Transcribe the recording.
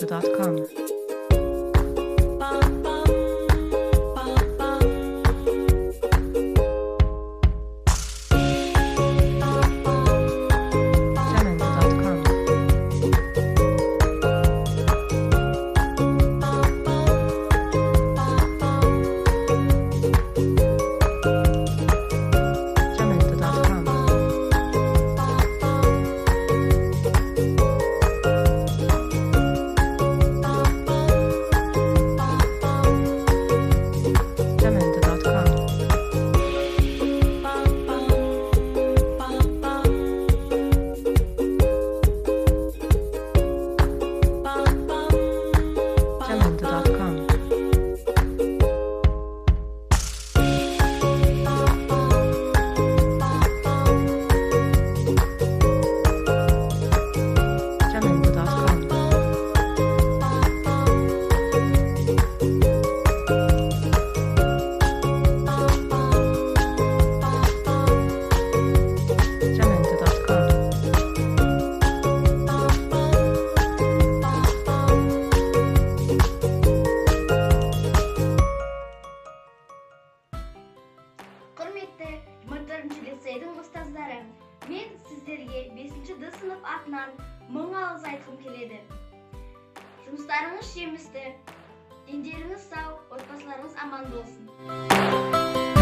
Jamendo.com. Құрметті 24 лицейдің ұстаздары, мен сіздерге 5-ді сынып атынан мың алғыс айтқым келеді. Жұмыстарыңыз жемісті, дендеріңіз сау, отбасыларыңыз аман болсын.